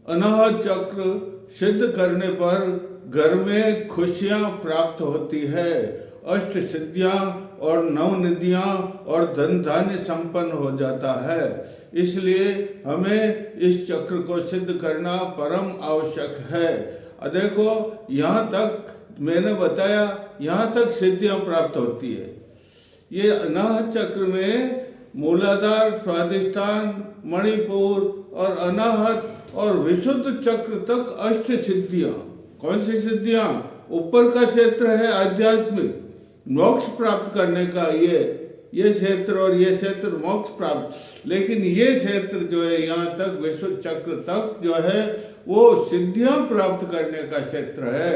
अनाहत चक्र सिद्ध करने पर घर में खुशियां प्राप्त होती है, अष्ट सिद्धियां और नवनिधियां और धन धान्य संपन्न हो जाता है। इसलिए हमें इस चक्र को सिद्ध करना परम आवश्यक है। देखो, यहाँ तक मैंने बताया, यहाँ तक सिद्धियां प्राप्त होती है। ये अनाहत चक्र में मूलाधार, स्वाधिष्ठान, मणिपुर और अनाहत और विशुद्ध चक्र तक अष्ट सिद्धियां। कौन सी सिद्धियां? ऊपर का क्षेत्र है आध्यात्मिक मोक्ष प्राप्त करने का, ये क्षेत्र, और ये क्षेत्र मोक्ष प्राप्त। लेकिन ये क्षेत्र जो है यहाँ तक विशुद्ध चक्र तक जो है वो सिद्धियां प्राप्त करने का क्षेत्र है,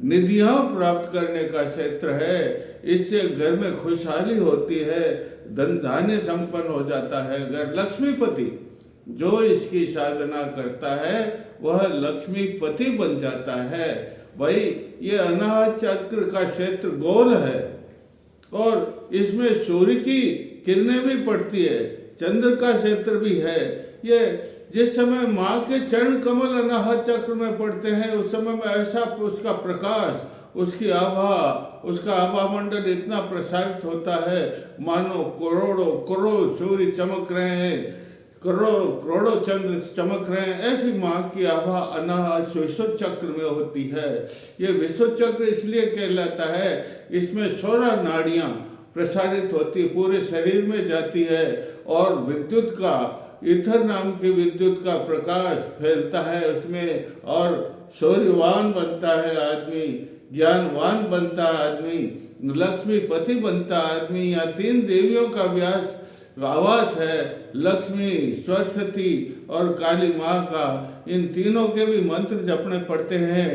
निधियां प्राप्त करने का क्षेत्र है। इससे घर में खुशहाली होती है, धन धान्य संपन्न हो जाता है। घर लक्ष्मीपति, जो इसकी साधना करता है वह लक्ष्मीपति बन जाता है। भाई, ये अनाहत चक्र का क्षेत्र गोल है और इसमें सूर्य की किरणें भी पड़ती है, चंद्र का क्षेत्र भी है। ये जिस समय माँ के चरण कमल अनाहत चक्र में पड़ते हैं उस समय में ऐसा उसका प्रकाश, उसकी आभा, उसका आभा मंडल इतना प्रसारित होता है मानो करोड़ों करोड़ सूर्य चमक रहे हैं, करोड़ों चंद्र चमक रहे हैं। ऐसी माँ की आभा अनाहत विशुद्ध चक्र में होती है। ये विशुद्ध चक्र इसलिए कहलाता है, इसमें 16 नाड़ियाँ प्रसारित होती, पूरे शरीर में जाती है और विद्युत का, ईथर नाम की विद्युत का प्रकाश फैलता है उसमें, और शौर्यवान बनता है आदमी, ज्ञानवान बनता है आदमी, लक्ष्मीपति बनता आदमी। यहाँ 3 देवियों का व्यास आवास है, लक्ष्मी, सरस्वती और काली माँ का। इन तीनों के भी मंत्र जपने पड़ते हैं।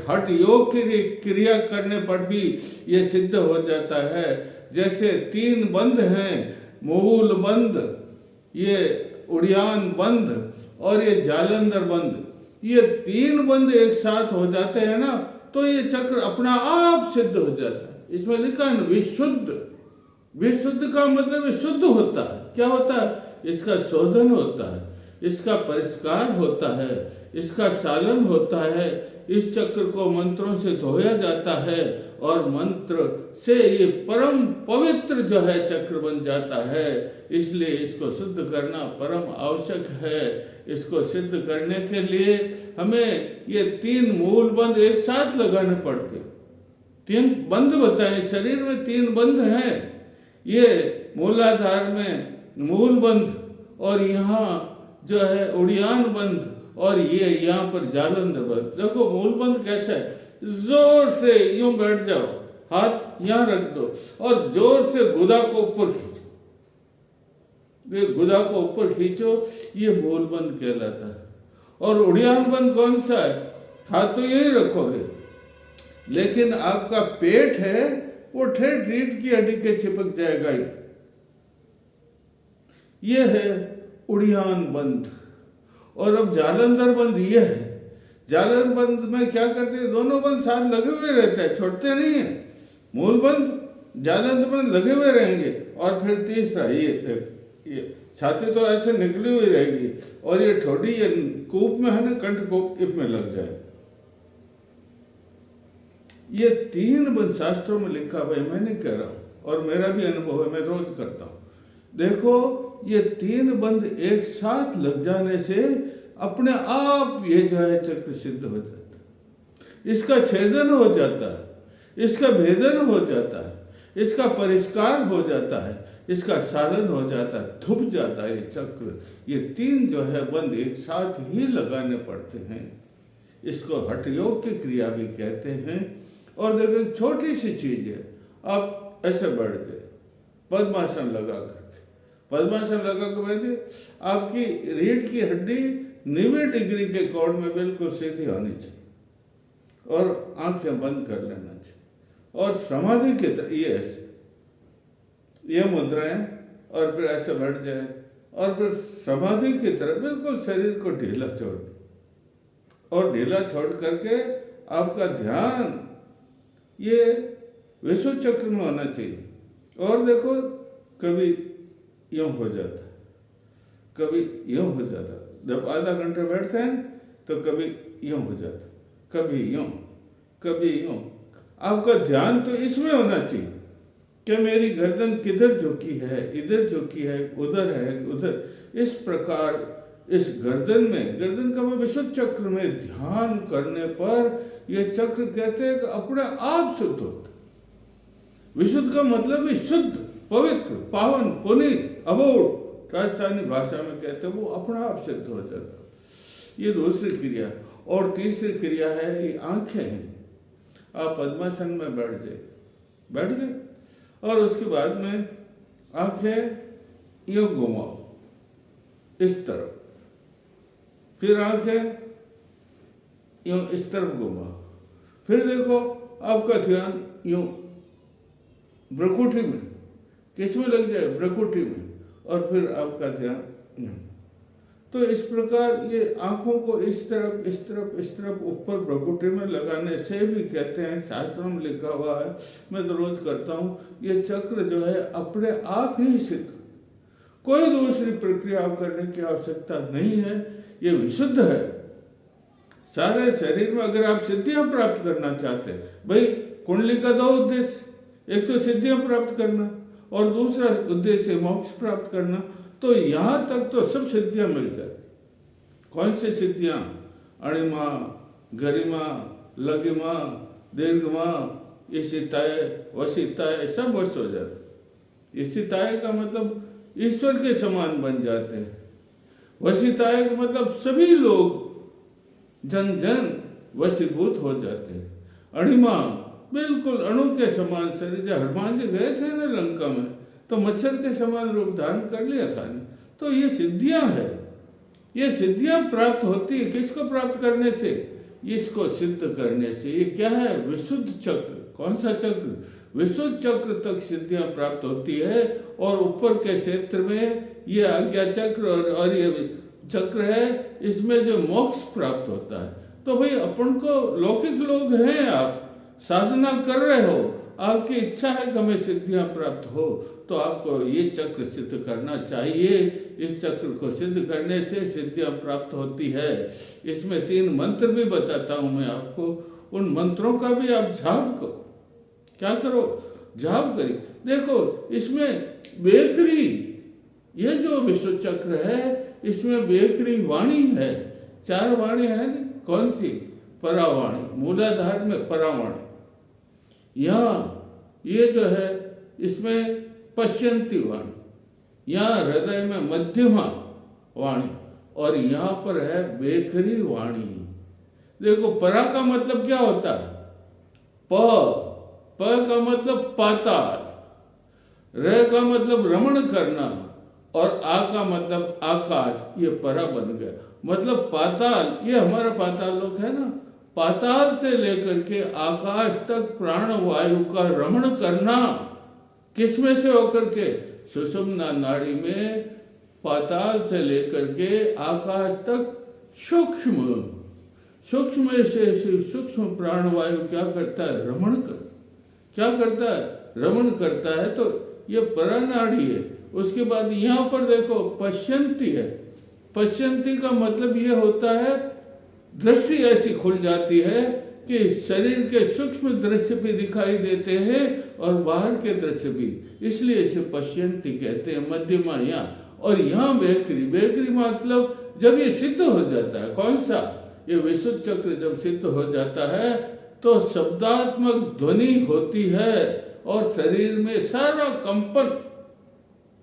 हठ योग की क्रिया करने पर भी ये सिद्ध हो जाता है। जैसे 3 बंध हैं, मूल बंध, ये उड़ियान बंध और ये जालंधर बंध। ये 3 बंध एक साथ हो जाते हैं ना, तो ये चक्र अपना आप सिद्ध हो जाता है। इसमें लिखा है ना विशुद्ध। विशुद्ध का मतलब शुद्ध होता है। क्या होता है? इसका शोधन होता है, इसका परिष्कार होता है, इसका सालन होता है। इस चक्र को मंत्रों से धोया जाता है और मंत्र से ये परम पवित्र जो है चक्र बन जाता है। इसलिए इसको शुद्ध करना परम आवश्यक है। इसको सिद्ध करने के लिए हमें ये 3 मूल बंध एक साथ लगाने पड़ते। 3 बंध बताए, शरीर में 3 बंध हैं। ये मूलाधार में मूल बंध और यहाँ जो है उड़ियान बंध और ये यहाँ पर जालंधर बंध। देखो मूल बंध कैसा है, जोर से यूं बैठ जाओ, हाथ यहाँ रख दो और जोर से गुदा को ऊपर खींचो। ये गुदा को ऊपर खींचो, ये मूल बंध कहलाता है। और उड़ियान बंध कौन सा है? हाथ तो यही रखोगे, लेकिन आपका पेट है वो ठेठ रीढ़ की हड्डी के चिपक जाएगा ही। ये है उड़ियान बंध। और अब जालंधर बंध ये है। जालंधर बंध में क्या करते हैं, दोनों बंध साथ लगे हुए रहते हैं, छोड़ते नहीं है। मूल बंध, जालंधर बंध लगे हुए रहेंगे। और फिर तीसरा ये छाती तो ऐसे निकली हुई रहेगी और ये ठोड़ी ये कूप में है ना, कंठ कूप में लग जाए। ये 3 बंध शास्त्रों में लिखा, भाई मैं नहीं कह रहा हूँ और मेरा भी अनुभव है, मैं रोज करता हूँ। देखो ये 3 बंध एक साथ लग जाने से अपने आप ये जो है चक्र सिद्ध हो जाता है। इसका छेदन हो जाता है, इसका भेदन हो जाता है, इसका परिष्कार हो जाता है, इसका सालन हो जाता है, थुप जाता है ये चक्र। ये 3 जो है बंध एक साथ ही लगाने पड़ते हैं। इसको हठ योग की क्रिया भी कहते हैं। और देखो एक छोटी सी चीज है, आप ऐसे बैठ जाए पद्मासन लगा करके, पद्मासन लगा कर बैठे, आपकी रीढ़ की हड्डी 90 डिग्री के कोण में बिल्कुल सीधी होनी चाहिए और आंखें बंद कर लेना चाहिए और समाधि की तरह ये ऐसे ये मुद्राएं और फिर ऐसे बैठ जाए और फिर समाधि की तरह बिल्कुल शरीर को ढीला छोड़ दो और ढीला छोड़ करके आपका ध्यान ये विशुद्ध चक्र में होना चाहिए। और देखो कभी यूँ हो जाता, कभी यूँ हो जाता। जब आधा घंटे बैठते हैं तो कभी यूं हो जाता, कभी यूं, कभी यूं। आपका ध्यान तो इसमें होना चाहिए कि मेरी गर्दन किधर झुकी है, इधर झुकी है, उधर। इस प्रकार इस गर्दन का मैं विशुद्ध चक्र में ध्यान करने पर यह चक्र कहते हैं कि अपने आप शुद्ध होता। विशुद्ध का मतलब है शुद्ध, पवित्र, पावन, पुनीत, अबोध। राजस्थानी भाषा में कहते हैं वो अपना आप सिद्ध हो जाता। ये दूसरी क्रिया। और तीसरी क्रिया है ये आंखें हैं। आप पद्मासन में बैठ गए और उसके बाद में आंखें यूं घुमाओ इस तरफ, फिर आंखें यूं इस तरफ घुमाओ, फिर देखो आपका ध्यान यूं भ्रुकुटी में, किस में लग जाए, भ्रुकुटी में, और फिर आपका ध्यान यूं। तो इस प्रकार ये आंखों को इस तरफ ऊपर भ्रुकुटी में लगाने से भी कहते हैं, शास्त्रों में लिखा हुआ है, मैं तो रोज करता हूँ, ये चक्र जो है अपने आप ही सिद्ध, कोई दूसरी प्रक्रिया करने की आवश्यकता नहीं है, ये विशुद्ध है। सारे शरीर में अगर आप सिद्धियां प्राप्त करना चाहते हैं, भाई कुंडली का दो उद्देश्य, एक तो सिद्धियां प्राप्त करना और दूसरा उद्देश्य मोक्ष प्राप्त करना, तो यहाँ तक तो सब सिद्धियां मिल जाती। कौन सी सिद्धियां? अणिमा, गरिमा, लघिमा, दीर्घमा, ईशिताय, वशिताय, सब वश हो जाते। ईशिताय का मतलब ईश्वर के समान बन जाते हैं। वशिताय का मतलब सभी लोग जन जन वशीभूत हो जाते हैं। अणिमा बिल्कुल अणु के समान शरीर, जब हनुमान जी गए थे ना लंका में तो मच्छर के समान रूप धारण कर लिया था ना। तो ये सिद्धियां है, ये सिद्धियां प्राप्त होती है किसको प्राप्त करने से? इसको सिद्ध करने से। ये क्या है? विशुद्ध चक्र। कौन सा चक्र? विशुद्ध चक्र तक सिद्धियां प्राप्त होती है। और ऊपर के क्षेत्र में ये आज्ञा चक्र और ये चक्र है, इसमें जो मोक्ष प्राप्त होता है। तो भाई अपन को लौकिक लोग हैं, आप साधना कर रहे हो, आपकी इच्छा है कि हमें सिद्धियां प्राप्त हो, तो आपको ये चक्र सिद्ध करना चाहिए। इस चक्र को सिद्ध करने से सिद्धियां प्राप्त होती है। इसमें 3 मंत्र भी बताता हूं मैं आपको, उन मंत्रों का भी आप जाप करो। क्या करो? जाप करिए। देखो इसमें बेकरी, ये जो विशुद्ध चक्र है इसमें बेकरी वाणी है, 4 वाणी है ना। कौन सी? परावाणी, मूलाधार में परावाणी। यहाँ ये जो है इसमें पश्यंती वाणी, यहाँ हृदय में मध्यमा वाणी, और यहाँ पर है बेकरी वाणी। देखो परा का मतलब क्या होता है? प का मतलब पाताल, र का मतलब रमण करना, और आ का मतलब आकाश। ये परा बन गया। मतलब पाताल, ये हमारा पाताल लोक है ना, पाताल से लेकर के आकाश तक प्राण वायु का रमण करना। किसमें से होकर के? सुषुम्ना नाड़ी में पाताल से लेकर के आकाश तक सूक्ष्म से सूक्ष्म प्राण वायु क्या करता है? रमण कर, क्या करता है? रमण करता है। तो ये परानाड़ी है। उसके बाद यहाँ पर देखो पश्यंती है। पश्यंती का मतलब ये होता है दृष्टि ऐसी खुल जाती है कि शरीर के सूक्ष्म दृश्य भी दिखाई देते हैं और बाहर के दृश्य भी, इसलिए इसे पश्यंती कहते हैं। मध्यमा यहाँ, और यहाँ बेकरी मतलब जब ये सिद्ध हो जाता है। कौन सा? ये विशुद्ध चक्र जब सिद्ध हो जाता है तो शब्दात्मक ध्वनि होती है और शरीर में सारा कंपन,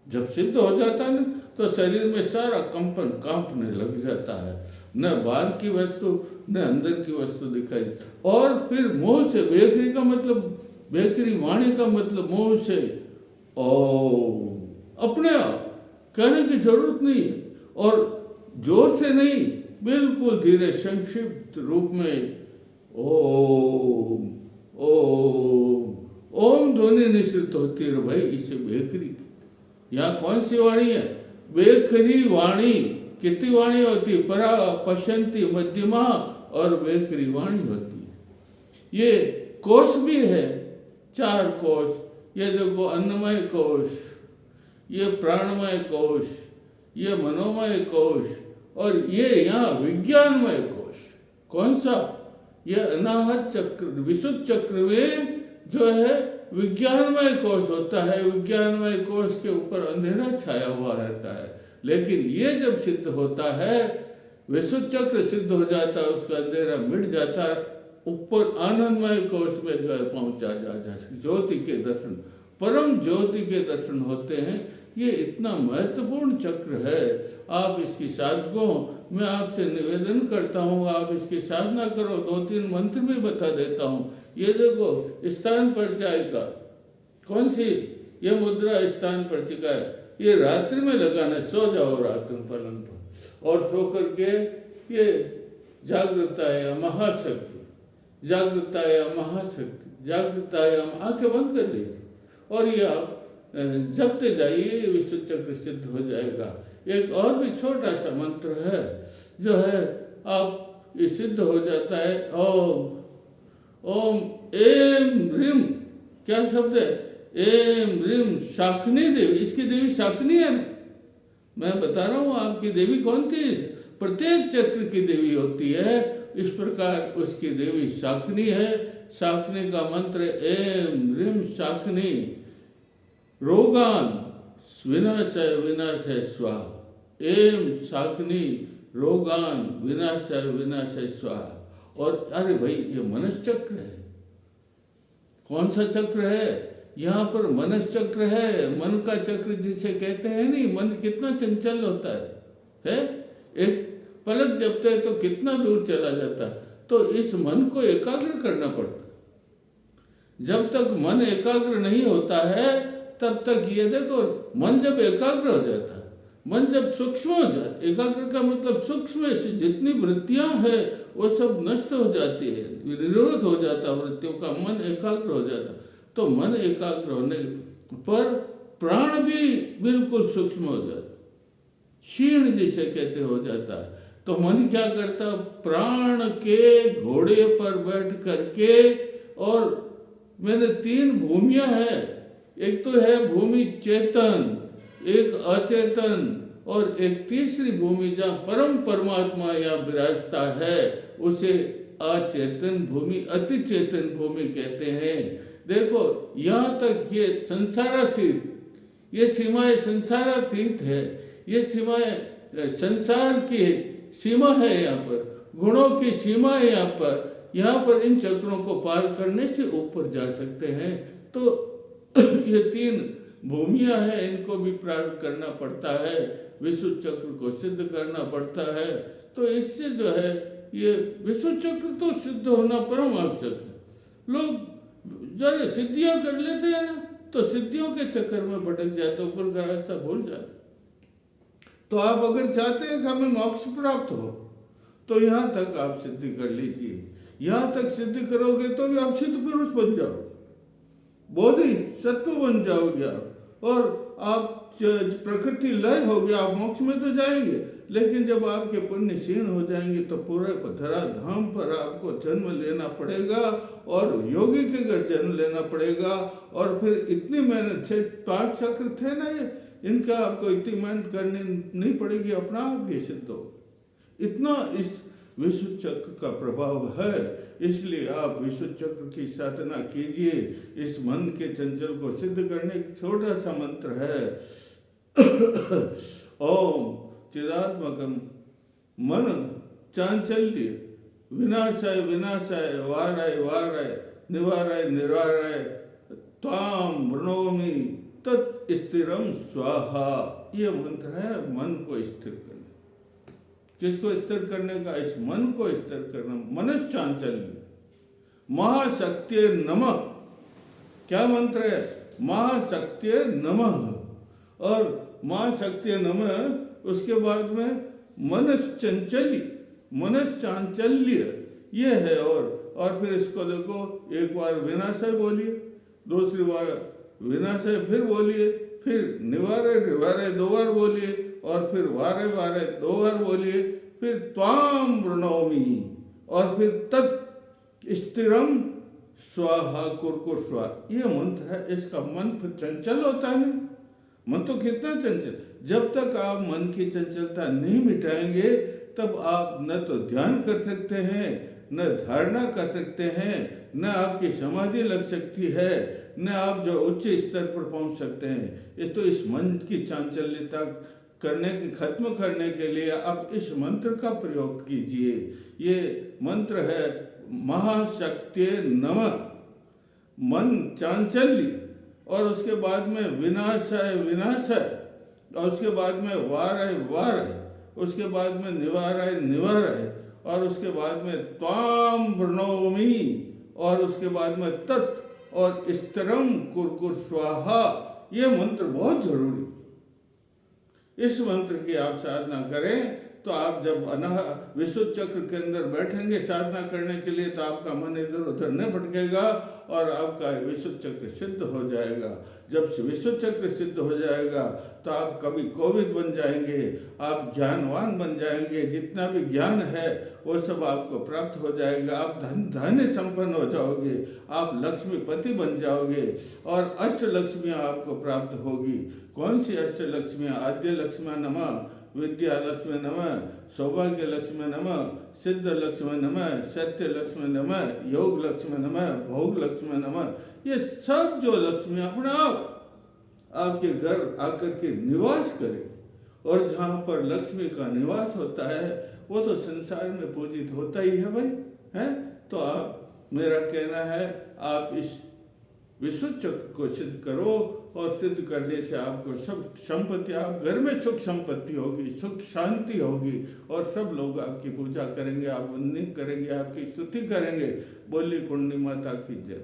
जब सिद्ध हो जाता है ना तो शरीर में सारा कंपन कांपने लग जाता है। न बाहर की वस्तु न अंदर की वस्तु दिखाई। और फिर मुंह से, बेकरी का मतलब, बेकरी वाणी का मतलब मुंह से ओ, अपने आप कहने की जरूरत नहीं है, और जोर से नहीं, बिल्कुल धीरे संक्षिप्त रूप में ओम ओम ओम ध्वनि निश्चित होती है भाई। इसे बेकरी की, यहाँ कौन सी वाणी है? बेकरी वाणी। कितनी वाणी होती है? परा, पश्यंती, मध्यमा और बेकरी वाणी होती है। ये कोष भी है, 4 कोष। ये देखो अन्नमय कोष, ये प्राणमय कोष, ये मनोमय कोष, और ये यहाँ विज्ञानमय कोष। कौन सा? ये अनाहत चक्र, विशुद्ध चक्र में जो है विज्ञानमय कोश होता है, विज्ञानमय कोश के ऊपर अंधेरा छाया हुआ रहता है। लेकिन ये जब सिद्ध होता है, विशुद्ध चक्र सिद्ध हो जाता है, उसका अंधेरा मिट जाता है, ऊपर आनंदमय कोश में जो है पहुंचा जा ज्योति के दर्शन, परम ज्योति के दर्शन होते हैं। ये इतना महत्वपूर्ण चक्र है। आप इसकी साधकों, मैं आपसे निवेदन करता हूँ, आप इसकी साधना करो। 2-3 मंत्र भी बता देता हूँ। ये देखो, स्थान परिचायिका कौन सी? ये मुद्रा स्थान परिचायिका है। ये रात्रि में लगाना, सो जाओ रात्रि पलंग पर, और सो करके ये जागृताया महाशक्ति, जागृताया महाशक्ति, जागृताया, आंखें बंद कर लीजिए और ये आप जपते जाइए, विशुद्ध चक्र सिद्ध हो जाएगा। एक और भी छोटा सा मंत्र है जो है, आप ये सिद्ध हो जाता है। ओम एम ह्रीम, क्या शब्द है? एम ह्रीम शाकिनी देवी। इसकी देवी शाकिनी है ना, मैं बता रहा हूँ आपकी देवी कौन थी। प्रत्येक चक्र की देवी होती है, इस प्रकार उसकी देवी शाकिनी है। शाकिनी का मंत्र एम ह्रीम शाकिनी, रोगान विनाशय विनाशय स्वाहा। एम शाकिनी रोगान विनाशय विनाशय स्वाहा। और अरे भाई, ये मनस चक्र है। कौन सा चक्र है? यहाँ पर मनस चक्र है, मन का चक्र जिसे कहते हैं। नहीं, मन कितना चंचल होता है? एक पलक जपते हैं तो कितना दूर चला जाता है। तो इस मन को एकाग्र करना पड़ता है। जब तक मन एकाग्र नहीं होता है, तब तक ये देखो, मन जब एकाग्र हो जाता है, मन जब सूक्ष्म हो जाता, एकाग्र का मतलब सूक्ष्म से जितनी वृत्तियां हैं वो सब नष्ट हो जाती है, निरोध हो जाता है वृत्तियों का, मन एकाग्र हो जाता। तो मन एकाग्र होने पर प्राण भी बिल्कुल सूक्ष्म हो जाता, क्षीण जिसे कहते हो जाता है। तो मन क्या करता? प्राण के घोड़े पर बैठ करके, और मैंने 3 भूमियां हैं। एक तो है भूमि चेतन, एक अचेतन, और एक तीसरी भूमि जहाँ परम परमात्मा यहाँ विराजता है, उसे अचेतन भूमि, अति चेतन भूमि कहते हैं। देखो, यहाँ तक ये संसारातीत, ये सीमाएं संसारातीत है, ये सीमाएं संसार की सीमा है। यहाँ पर गुणों की सीमा है। यहाँ पर इन चक्रों को पार करने से ऊपर जा सकते हैं। तो ये 3 भूमियां हैं, इनको भी प्राप्त करना पड़ता है, विशुद्ध चक्र को सिद्ध करना पड़ता है। तो इससे जो है ये विशुद्ध चक्र तो सिद्ध होना परम आवश्यक है। लोग जरा सिद्धियां कर लेते हैं ना, तो सिद्धियों के चक्कर में भटक जाते, ऊपर का रास्ता भूल जाते। तो आप अगर चाहते हैं कि हमें मोक्ष प्राप्त हो, तो यहाँ तक आप सिद्धि कर लीजिए। यहाँ तक सिद्धि करोगे तो भी आप सिद्ध पुरुष बन जाओगे, बोधि सत्व बन जाओगे आप, और आप प्रकृति लय हो गया, आप मोक्ष में तो जाएंगे। लेकिन जब आपके पुण्य क्षीण हो जाएंगे तो पूरे धरा धाम पर आपको जन्म लेना पड़ेगा, और योगी के घर जन्म लेना पड़ेगा। और फिर इतनी मेहनत, 5 चक्र थे ना ये, इनका आपको इतनी मेहनत करनी नहीं पड़ेगी, अपना आप ये सिद्ध हो। इतना इस विशुद्ध चक्र का प्रभाव है। इसलिए आप विशुद्ध चक्र की साधना कीजिए। इस मन के चंचल को सिद्ध करने एक छोटा सा मंत्र है। ओम चिदात्मकम मन चांचल्य विनाशाय विनाशाय वाराय वाराय निवाराय निवाराय त्वाम प्रणोमि तत् स्थिरम स्वाहा। ये मंत्र है मन को स्थिर करने। किसको स्थिर करने का? इस मन को स्थिर करना। मनस चांचल्य महाशक्ति नमः। क्या मंत्र है? महाशक्ति नमः। और महाशक्ति नमः, उसके बाद में मनस चंचल्य, मनस चांचल्य ये है। और फिर इसको देखो, एक बार विनाशय बोलिए, दूसरी बार विनाशय फिर बोलिए, फिर निवारय निवारय 2 बार बोलिए, और फिर वारे वारे 2 बार बोलिए, फिर त्वाम प्रणोमि, और फिर तत् स्थिरम स्वाहा कुरकुर स्वाहा। ये मंत्र है। इसका मन फिर चंचल होता है। मन तो कितना चंचल, जब तक आप मन की चंचलता नहीं मिटाएंगे, तब आप न तो ध्यान कर सकते हैं, न धारणा कर सकते हैं, न आपकी समाधि लग सकती है, न आप जो उच्च स्तर पर पहुंच सकते हैं। ये तो इस मन की चांचल्यता खत्म करने के लिए आप इस मंत्र का प्रयोग कीजिए। ये मंत्र है महाशक्ति नमः। मन चांचल्य, और उसके बाद में विनाशाय विनाशाय, और उसके बाद में वाराय वाराय, उसके बाद में निवाराय निवाराय, और उसके बाद में त्वाम प्रणौमि, और उसके बाद में तत् और स्थिरम कुरकुर स्वाहा। ये मंत्र बहुत जरूरी। इस मंत्र की आप साधना करें तो आप जब विशुद्ध चक्र के अंदर बैठेंगे साधना करने के लिए, तो आपका मन इधर उधर न भटकेगा और आपका विशुद्ध चक्र सिद्ध हो जाएगा। जब विशुद्ध चक्र सिद्ध हो जाएगा तो आप कभी कोविद बन जाएंगे, आप ज्ञानवान बन जाएंगे। जितना भी ज्ञान है वो सब आपको प्राप्त हो जाएगा। आप धन धान्य संपन्न हो जाओगे, आप लक्ष्मीपति बन जाओगे और अष्ट लक्ष्मियाँ आपको प्राप्त होगी। कौन सी अष्ट लक्ष्मियाँ? आद्य लक्ष्मी नमः, विद्या लक्ष्मी नमः, सौभाग्य लक्ष्मी नमः, सिद्ध लक्ष्मी नमः, सत्य लक्ष्मी नमः, योग लक्ष्मी नमः, भोग लक्ष्मी नमः। ये सब जो लक्ष्मियाँ अपने आप आपके घर आकर के निवास करें, और जहाँ पर लक्ष्मी का निवास होता है वो तो संसार में पूजित होता ही है भाई, है। तो आप, मेरा कहना है, आप इस विशुद्ध चक्र को सिद्ध करो, और सिद्ध करने से आपको सब संपत्ति, आप घर में सुख संपत्ति होगी, सुख शांति होगी, और सब लोग आपकी पूजा करेंगे, आप वंदन करेंगे, आपकी स्तुति करेंगे। बोली कुंडली माता की जय।